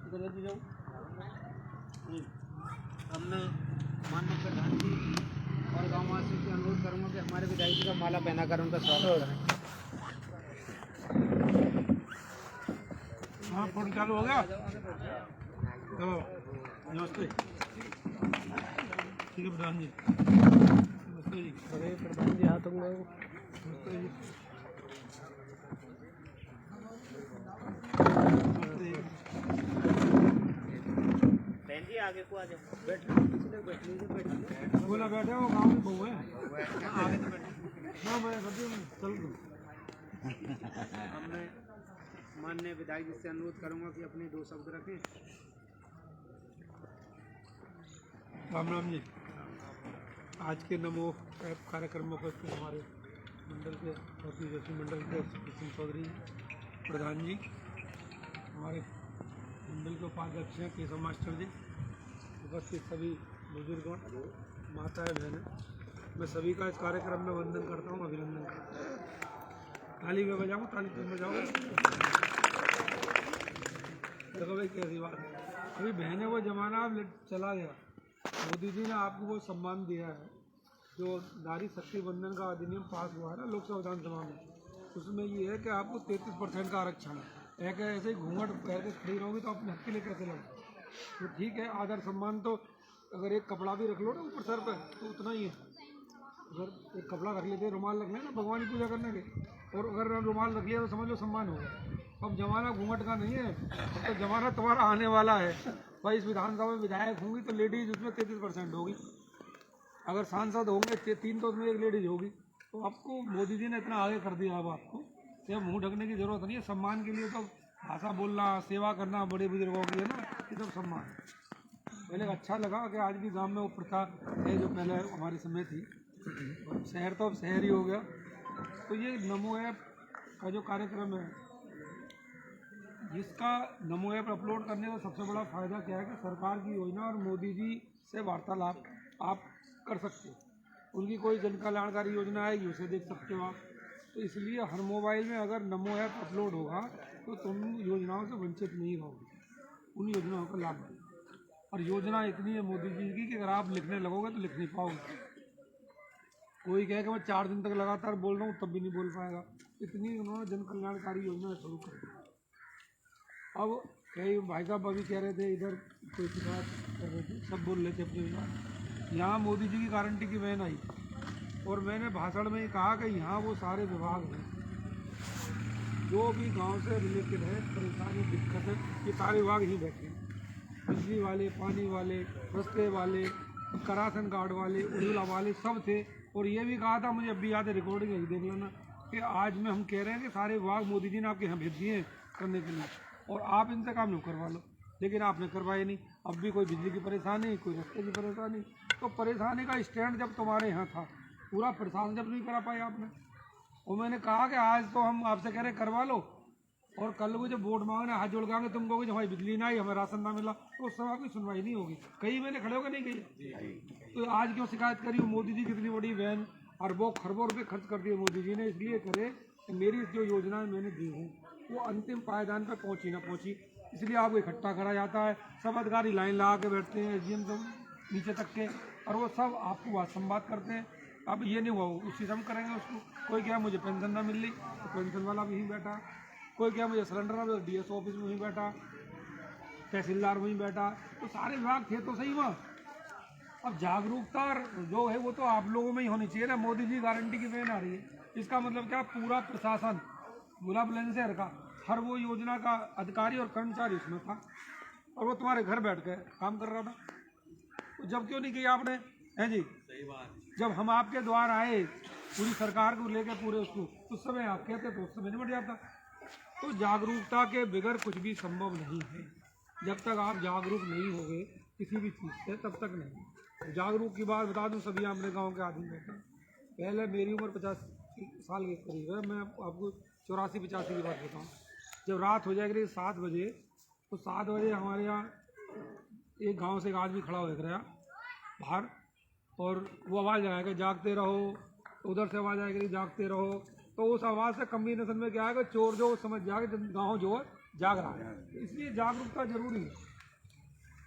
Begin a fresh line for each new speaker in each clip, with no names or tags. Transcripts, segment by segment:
हमने माननीय प्रधान जी और गाँववासियों से अनुरोध करूँगा कि हमारे विधायक जी का माला पहनाकर उनका स्वागत करें।
हाँ, फोन चालू हो गया। चलो नमस्ते। ठीक है प्रधान जी। नमस्ते जी।
अरे प्रधान जी हाथों में
नमस्ते जी।
जी आगे को आ जाओ। बैठ
बोला बैठे हो गाँव में बहू है। आगे तो बैठे। हाँ मैं चल दूँ।
हमने माननीय विधायक जी से अनुरोध करूँगा कि अपने 2 शब्द रखें।
राम राम जी। आज के नमो ऐप कार्यक्रम में उपस्थित हमारे मंडल के यशस्वी मंडल के कृष्ण चौधरी प्रधान जी, हमारे मंडल के उपाध्यक्ष हैं केशव मास्टर जी, उपस्थित सभी बुजुर्गों, माताएं, बहनें, मैं सभी का इस कार्यक्रम में वंदन करता हूँ, अभिनंदन करता हूँ। ताली में बजाऊँ, ताली तुम बजाओगे? देखो भाई कैसी बात है, अभी बहनें वो जमाना अब चला गया। मोदी जी ने आपको वो सम्मान दिया है जो नारी शक्ति बंधन का अधिनियम पास हुआ है ना लोकसभा विधानसभा में, उसमें ये है कि आपको 33% का आरक्षण है। ऐसे ही घूंघट पहन के खड़ी रहोगी तो अपने हक के लिए कैसे लगे? तो ठीक है, आदर सम्मान तो अगर एक कपड़ा भी रख लो ना ऊपर सर पे तो उतना ही है। अगर एक कपड़ा रख लेते, रुमाल रख लेना भगवान की पूजा करने के, और अगर रुमाल रख लिया तो समझ लो सम्मान होगा। अब जमाना घूंघट का नहीं है, अब तो जमाना तुम्हारा आने वाला है भाई। इस विधानसभा में विधायक होंगी तो लेडीज उसमें 33% होगी, अगर सांसद होंगे 3 तो उसमें 1 लेडीज होगी। तो आपको मोदी जी ने इतना आगे कर दिया, अब आपको सिर्फ मुँह ढकने की जरूरत नहीं है। सम्मान के लिए तो भाषा बोलना, सेवा करना बड़े बुजुर्गों की है ना, ये सब सम्मान है। पहले अच्छा लगा कि आज भी गांव में वो प्रथा है जो पहले हमारे समय थी, शहर तो अब शहर ही हो गया। तो ये नमो ऐप का जो कार्यक्रम है, जिसका नमो ऐप अपलोड करने का सबसे बड़ा फ़ायदा क्या है कि सरकार की योजना और मोदी जी से वार्तालाप आप कर सकते हो। उनकी कोई जन कल्याणकारी योजना आएगी उसे देख सकते हो आप। तो इसलिए हर मोबाइल में अगर नमो ऐप अपलोड होगा तो तुम योजनाओं से वंचित नहीं रहोगे, उन योजनाओं का लाभ लो। और योजना इतनी है मोदी जी की कि अगर आप लिखने लगोगे तो लिख नहीं पाओगे। कोई कहे कि मैं 4 दिन तक लगातार बोल रहा हूँ तब भी नहीं बोल पाएगा। इतनी उन्होंने जन कल्याणकारी योजना शुरू कर दी। अब कई भाई साहब अभी कह रहे थे, इधर कोई शिकायत कर रहे थे, सब बोल रहे थे अपनी बात। यहाँ मोदी जी की गारंटी की वैन आई और मैंने भाषण में ही कहा कि यहाँ वो सारे विभाग हैं जो भी गांव से रिलेटेड है, परेशानी दिक्कत है, ये सारे विभाग ही बैठे हैं। बिजली वाले, पानी वाले, रस्ते वाले, राशन कार्ड वाले, उज्ज्वला वाले सब थे। और ये भी कहा था, मुझे अभी याद है, रिकॉर्डिंग है देख लेना, कि आज में हम कह रहे हैं कि सारे विभाग मोदी जी ने आपके यहाँ भेज दिए हैं करने के लिए और आप इनसे काम नहीं करवा लो, लेकिन आपने करवाए नहीं। अब भी कोई बिजली की परेशानी, कोई रास्ते की परेशानी, तो परेशानी का स्टैंड जब तुम्हारे यहाँ था, पूरा प्रशासन जब नहीं करा पाए आपने। और मैंने कहा कि आज तो हम आपसे कह रहे करवा लो, और कल को जब वोट मांगने हाथ जोड़ के आएंगे तुम कहोगे हमारी बिजली ना आई, हमें राशन ना मिला, तो उस समय आपकी सुनवाई नहीं होगी। कई महीने खड़े होकर नहीं गई, तो आज क्यों शिकायत करी? मोदी जी कितनी बड़ी वैन, अरबों खरबों रुपये खर्च कर दिए मोदी जी ने, इसलिए करे कि मेरी जो योजनाएं मैंने दी हैं वो अंतिम पायदान पर पहुंची ना पहुंची, इसलिए आपको इकट्ठा करा जाता है। सब अधिकारी लाइन लगा के बैठते हैं, एसडीएम सब नीचे तक के, और वो सब आपको बात संवाद करते हैं। अब ये नहीं हुआ उसी से हम करेंगे उसको। कोई क्या मुझे पेंशन ना मिल रही तो पेंशन वाला भी वहीं बैठा, कोई क्या मुझे सिलेंडर ना मिला डीएस ऑफिस में वहीं बैठा, तहसीलदार वहीं बैठा, तो सारे विभाग थे तो सही वहाँ। अब जागरूकता जो है वो तो आप लोगों में ही होनी चाहिए ना। मोदी जी गारंटी की वैन आ रही है, इसका मतलब क्या, पूरा प्रशासन बुला बुलंदशहर का हर वो योजना का अधिकारी और कर्मचारी उसमें था, और वो तुम्हारे घर बैठ के काम कर रहा था। तो जब क्यों नहीं किया आपने? हैं जी, सही बात। जब हम आपके द्वार आए पूरी सरकार को लेकर पूरे उसको, उस समय आप कहते तो उस समय निपट जाता। तो जागरूकता के बगैर कुछ भी संभव नहीं है। जब तक आप जागरूक नहीं होंगे किसी भी चीज़ से तब तक नहीं। जागरूक की बात बता दूं, सभी अपने गांव के आदमी बैठे। पहले मेरी उम्र 50 साल के करीब है, मैं आपको 84-85 की बात बताऊँ। जब रात हो जाएगी 7 बजे, तो 7 बजे हमारे यहाँ एक गांव से एक आदमी खड़ा हो गया बाहर, और वो आवाज़ लगाएगा जागते रहो, उधर से आवाज़ आएगी जागते रहो। तो उस आवाज़ से कम्बिनेशन में क्या है कि चोर जो समझ जाएगा गाँव जो है जाग रहा है, इसलिए जागरूकता जरूरी है।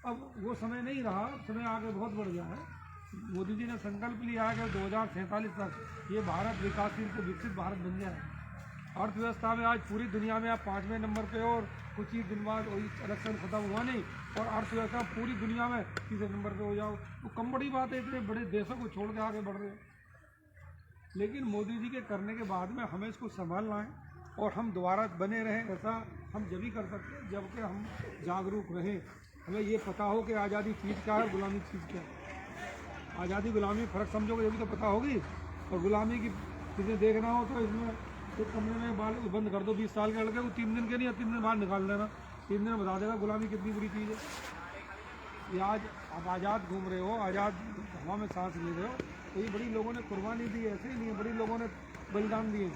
अब वो समय नहीं रहा, समय आगे बहुत बढ़ गया है। मोदी जी ने संकल्प लिया है कि 2047 तक ये भारत विकासशील से विकसित भारत बन जाए। अर्थव्यवस्था में आज पूरी दुनिया में आप 5वें नंबर पे, और कुछ ही दिन बाद वही इलेक्शन खत्म हुआ नहीं और अर्थव्यवस्था पूरी दुनिया में तीसरे नंबर पे हो जाओ, तो कम बड़ी बात है। इतने बड़े देशों को छोड़ के आगे बढ़ रहे हैं। लेकिन मोदी जी के करने के बाद में हमें इसको संभालना है और हम दोबारा बने रहें, ऐसा हम जब ही कर सकते हैं जबकि हम जागरूक रहें। हमें ये पता हो कि आज़ादी चीज़ क्या है, गुलामी चीज़ क्या है। आज़ादी गुलामी फ़र्क समझोगे जब भी तो पता होगी। और गुलामी की चीज़ें देखना हो तो इसमें एक कमरे में बाल बंद कर दो 20 साल के लड़के को, 3 दिन के नहीं, 3 दिन बाद निकाल देना, 3 दिन में बता देगा गुलामी कितनी बुरी चीज़ है। ये आज आप आज़ाद घूम रहे हो, आज़ाद हवा में सांस ले रहे हो, तो ये बड़ी लोगों ने कुर्बानी दी है, ऐसे ही नहीं, बड़ी लोगों ने बलिदान दिए।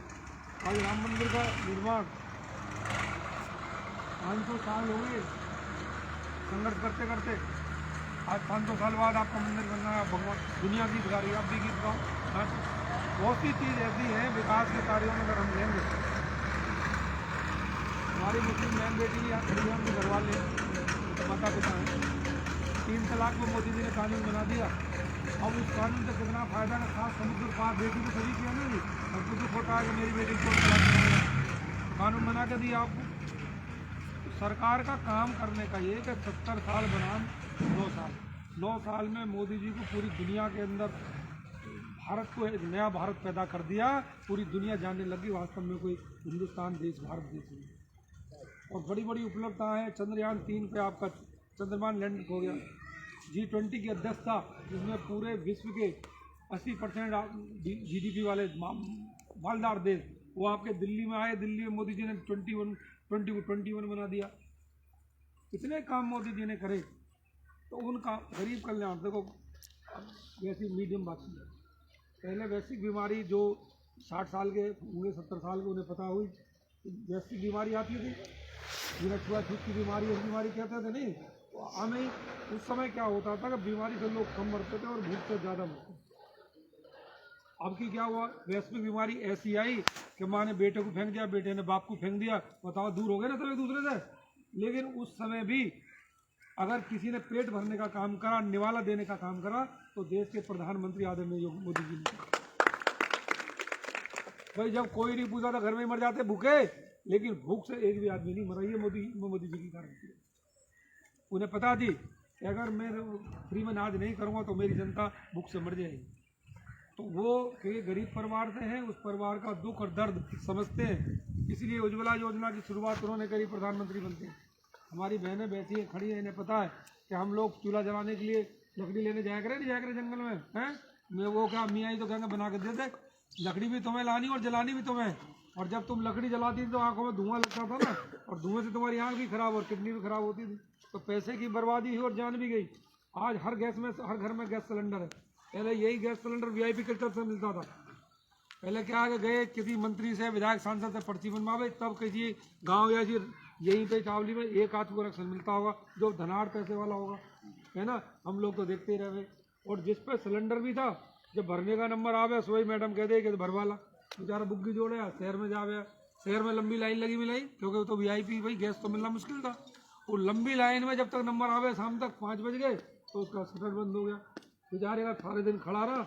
आज राम मंदिर का निर्माण 500 साल हो गए संघर्ष करते करते, आज 500 साल बाद आपका मंदिर बनना है। भगवान दुनिया गीत गा रही है, आप भी गीत गाओ। बहुत सी चीज़ ऐसी है विकास के कार्यों में अगर हम लेंगे। हमारी मुस्लिम बहन बेटी यहाँ खड़ी है, उनके घर वाले माता पिता हैं। 3 तलाक को मोदी जी ने कानून बना दिया। अब उस कानून से कितना फ़ायदा है, खास समुद्र पार बेटी को सभी किया ना जी। अब तो दुख होता है कि मेरी बेटी को तलाक कानून बना के दिया आपको। सरकार का काम करने का ये कि 70 साल बनाम 9 साल में मोदी जी को पूरी दुनिया के अंदर भारत को एक नया भारत पैदा कर दिया। पूरी दुनिया जानने लगी वास्तव में कोई हिंदुस्तान देश भारत देश है। और बड़ी बड़ी उपलब्धताएँ हैं। चंद्रयान 3 पे आपका चंद्रमान लैंड हो गया। G20 की अध्यक्षता, जिसमें पूरे विश्व के 80% GDP वाले मालदार देश वो आपके दिल्ली में आए। दिल्ली में मोदी जी ने 21 बना दिया। इतने काम मोदी जी ने करे। तो उनका गरीब कल्याण देखो, वैसी मीडियम बात है। पहले वैश्विक बीमारी जो 60 साल के होंगे, 70 साल के, उन्हें पता हुई वैश्विक बीमारी आती थी, जिन्हें छुआछूत की बीमारी, उस बीमारी कहते थे नहीं। तो हमें उस समय क्या होता था कि बीमारी से लोग कम मरते थे और भूख से ज़्यादा मरते थे। अब की क्या हुआ, वैश्विक बीमारी ऐसी आई कि माँ ने बेटे को फेंक दिया, बेटे ने बाप को फेंक दिया, बताओ दूर हो गए ना सब एक दूसरे से। लेकिन उस समय भी अगर किसी ने पेट भरने का काम करा, निवाला देने का काम करा, तो देश के प्रधानमंत्री आदरणीय मोदी जी ने। भाई जब कोई नहीं पूछा था, घर में ही मर जाते भूखे, लेकिन भूख से एक भी आदमी नहीं मरा। ये मोदी जी की गारंटी है। उन्हें पता थी कि अगर मैं फ्री में अनाज नहीं करूँगा तो मेरी जनता भूख से मर जाएगी। तो वो कि गरीब परिवार से हैं, उस परिवार का दुख और दर्द समझते हैं। इसलिए उज्ज्वला योजना की शुरुआत उन्होंने करी, प्रधानमंत्री बनते हैं। हमारी बहनें बैठी हैं, खड़ी हैं, इन्हें पता है कि हम लोग चूल्हा जलाने के लिए लकड़ी लेने जाया करें, नहीं जाया करें जंगल में, हैं। मैं वो क्या अम्मी आई तो कहेंगे बना के दे दे, लकड़ी भी तुम्हें लानी और जलानी भी तुम्हें। और जब तुम लकड़ी जलाती थी तो आंखों में धुआं लगता था ना, और धुएं से तुम्हारी आंख भी खराब और किडनी भी खराब होती थी। तो पैसे की बर्बादी हुई और जान भी गई। आज हर घर में गैस सिलेंडर है। पहले यही गैस सिलेंडर VIP कल्चर से मिलता था। पहले क्या आगे गए किसी मंत्री से, विधायक, सांसद से पर्ची बनवावे, तब किसी गांव या यहीं पे चावली में एक आध को कनेक्शन मिलता होगा जो धनाढ़ पैसे वाला होगा, है ना। हम लोग तो देखते ही रहे। और जिस पे सिलेंडर भी था, जब भरने का नंबर आवे सोई मैडम कह दे कि भरवा ला, बेचारा बुग्गी जोड़े शहर में जावे। शहर में लंबी लाइन लगी मिलाई, क्योंकि तो VIP भाई गैस तो मिलना मुश्किल था। वो लंबी लाइन में जब तक नंबर आवे शाम तक 5 बज गए तो उसका शटर बंद हो गया। बेचारे का सारे दिन खड़ा रहा,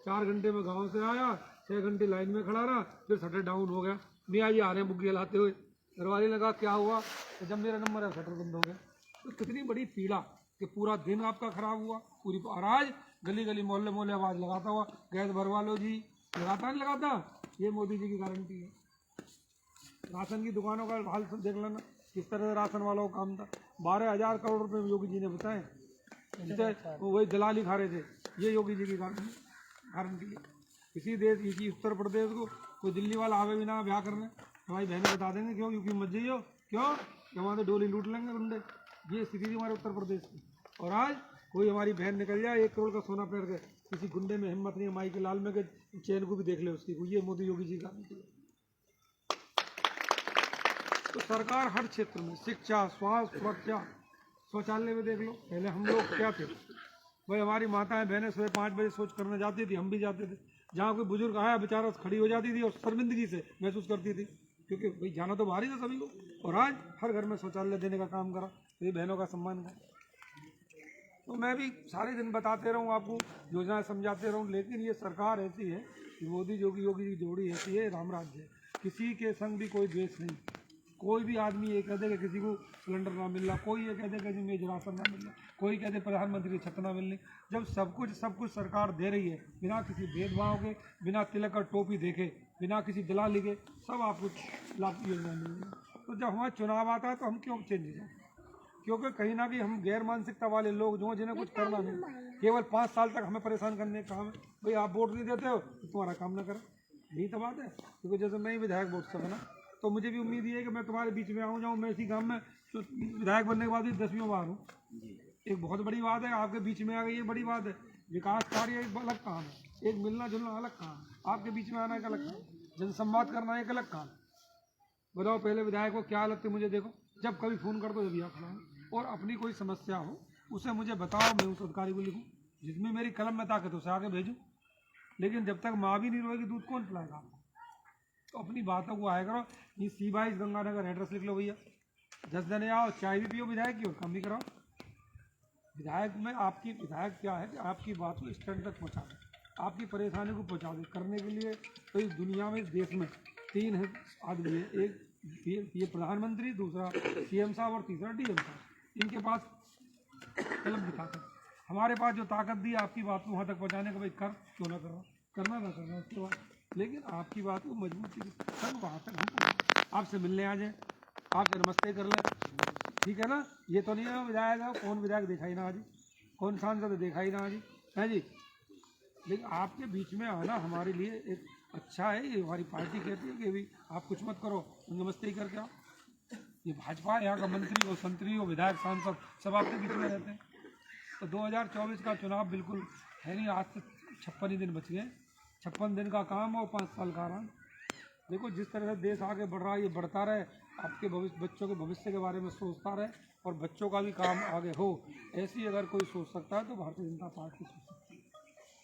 4 घंटे में गाँव से आया, 6 घंटे लाइन में खड़ा रहा, फिर शटर डाउन हो गया। मियाँ जी आ रहे हैं बुग्गी लाते हुए, घरवाले लगा क्या हुआ, तो जब मेरा नंबर है शटर बंद हो गया। तो कितनी बड़ी पीड़ा कि पूरा दिन आपका खराब हुआ। पूरी आज गली गली मोहल्ले मोहल्ले आवाज़ लगाता हुआ गैस भरवा लो जी, लगाता नहीं लगाता। ये मोदी जी की गारंटी है। राशन की दुकानों का हाल देख लेना, किस तरह से राशन वालों का काम था। 12,000 करोड़ रुपये योगी जी ने बताए, जिसे वही दलाली खा रहे थे। ये योगी जी की गारंटी है। किसी देश, इसी उत्तर प्रदेश को कोई दिल्ली वाला आवे भी ना ब्याह करने, हमारी बहनें बता देंगे क्यों, यूपी मत जाइयो, क्यों कि वहाँ से डोली लूट लेंगे गुंडे। ये स्थिति थी हमारे उत्तर प्रदेश की। और आज कोई हमारी बहन निकल जाए 1 करोड़ का सोना पहन के, किसी गुंडे में हिम्मत नहीं है माई के लाल में के चैन को भी देख ले उसकी। ये मोदी योगी जी का। तो सरकार हर क्षेत्र में, शिक्षा, स्वास्थ्य, सुरक्षा, शौचालय में देख लो। पहले हम लोग क्या थे भाई, हमारी माताएं बहनें सुबह 5 बजे शौच करने जाती थी, हम भी जाते थे। जहाँ कोई बुजुर्ग आया बेचारा खड़ी हो जाती थी और शर्मिंदगी से महसूस करती थी क्योंकि भाई जाना तो बाहर ही था सभी को, और आज हर घर में शौचालय देने का काम करा, तो ये बहनों का सम्मान करा। तो मैं भी सारे दिन बताते रहूँ आपको, योजनाएं समझाते रहूँ, लेकिन ये सरकार ऐसी है कि मोदी योगी की जोड़ी ऐसी है, राम राज्य है, किसी के संग भी कोई द्वेष नहीं। कोई भी आदमी ये कह दे कि किसी को सिलेंडर ना मिल रहा, कोई ये कह दे कि मेज राशन ना मिल रहा, कोई कह दे प्रधानमंत्री की छत ना मिलनी। जब सब कुछ सरकार दे रही है, बिना किसी भेदभाव के, बिना तिलक और टोपी देखे, बिना किसी दलाली के, सब आपको लाभ योजना मिल रही है। तो जब हमारा चुनाव आता है तो हम क्यों चेंज जाए? क्योंकि कहीं ना कहीं हम गैर मानसिकता वाले लोग जो जिन्हें कुछ करना नहीं, केवल 5 साल तक हमें परेशान करने का काम है। भाई आप वोट नहीं देते हो तो तुम्हारा काम ना करें, यही तो बात है। क्योंकि जैसे मैं ही विधायक वोट से बना, तो मुझे भी उम्मीद ये है कि मैं तुम्हारे बीच में आऊँ जाऊँ। मैं इसी गांव में तो विधायक बनने के बाद ही 10वीं बार हूँ। एक बहुत बड़ी बात है, आपके बीच में आ गई, ये बड़ी बात है। विकास कार्य एक अलग काम है, एक मिलना जुलना अलग काम है, आपके बीच में आना एक अलग काम, जनसंवाद करना एक अलग काम। बताओ पहले विधायक को क्या हालत थी, मुझे देखो, जब कभी फ़ोन कर दो जब यहाँ खड़ा हूँ, और अपनी कोई समस्या हो उसे मुझे बताओ, मैं उस अधिकारी को लिखूँ, जिसमें मेरी कलम में ताकत उसे आगे भेजूँ। लेकिन जब तक माँ भी नहीं रोएगी दूध कौन पिलाएगा आपको? तो अपनी बातों को आया करो। ये C22 गंगानगर एड्रेस लिख लो भैया, 10 जने आओ, चाय भी पियो विधायक की और काम भी कराओ। विधायक में आपकी विधायक क्या है कि आपकी बात को स्टैंड तक पहुँचा दे, आपकी परेशानी को पहुँचा दे। करने के लिए तो इस दुनिया में, इस देश में 3 है आदमी है, एक ये प्रधानमंत्री, दूसरा CM साहब और तीसरा DM साहब। इनके पास कलम की ताकत, हमारे पास जो ताकत दी आपकी बात को वहाँ तक पहुँचाने का, भाई कर क्यों ना करो, करना ना करना उसके बाद, लेकिन आपकी बात को मजबूती के सब वहाँ तक हम आपसे मिलने आ जाए, आपसे नमस्ते कर लें, ठीक है ना। ये तो नहीं है विधायक है, कौन विधायक देखा ही ना आज, कौन सांसद देखा ही ना आज, है जी। लेकिन आपके बीच में आना हमारे लिए एक अच्छा है। ये हमारी पार्टी कहती है कि भी आप कुछ मत करो, नमस्ते ही करके आओ। ये भाजपा, यहाँ का मंत्री हो, संतरी हो, विधायक, सांसद, सब आपके बीच में रहते हैं। तो 2024 का चुनाव बिल्कुल है नहीं, आज से 56 ही दिन बच गए, 56 दिन का काम और 5 साल का आराम। देखो जिस तरह से देश आगे बढ़ रहा है, ये बढ़ता रहे, आपके बच्चों के भविष्य के बारे में सोचता रहे, और बच्चों का भी काम आगे हो, ऐसी अगर कोई सोच सकता है तो भारतीय जनता पार्टी सोच सकती है।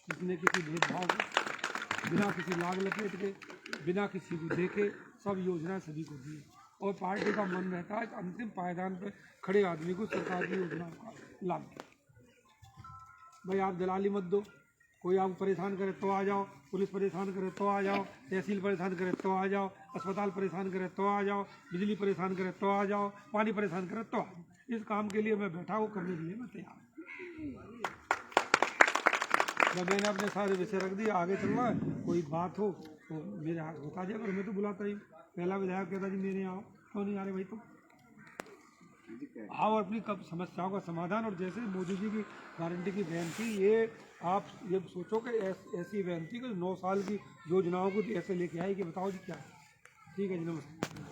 जिसने किसी भेदभाव के, बिना किसी लाग लपेट के, बिना किसी को देखे, सब योजनाएं सभी को दी, और पार्टी का मन रहता है कि अंतिम पायदान पर खड़े आदमी को सरकार की योजनाओं का लाभ दे। भाई आप दलाली मत दो, कोई आपको परेशान करे तो आ जाओ, पुलिस परेशान करे तो आ जाओ, तहसील परेशान करे तो आ जाओ, अस्पताल परेशान करे तो आ जाओ, बिजली परेशान करे तो आ जाओ, पानी परेशान करे तो आ जाओ। इस काम के लिए मैं बैठा हूँ, करने के लिए मैं तैयार हूँ। जब मैंने अपने सारे विषय रख दिए, आगे चलना है, कोई बात हो तो मेरे हाथ बता दिया करो, मैं तो बुलाता ही। पहला विधायक कहता जी मेरे आओ, क्यों नहीं आ रहे भाई, तुम आओ, अपनी कब समस्याओं का समाधान। और जैसे मोदी जी की गारंटी की वैन थी, ये आप ये सोचो कि ऐसी वैन थी कि 9 साल की योजनाओं को ऐसे लेके आई कि बताओ जी क्या है। ठीक है जी, नमस्ते।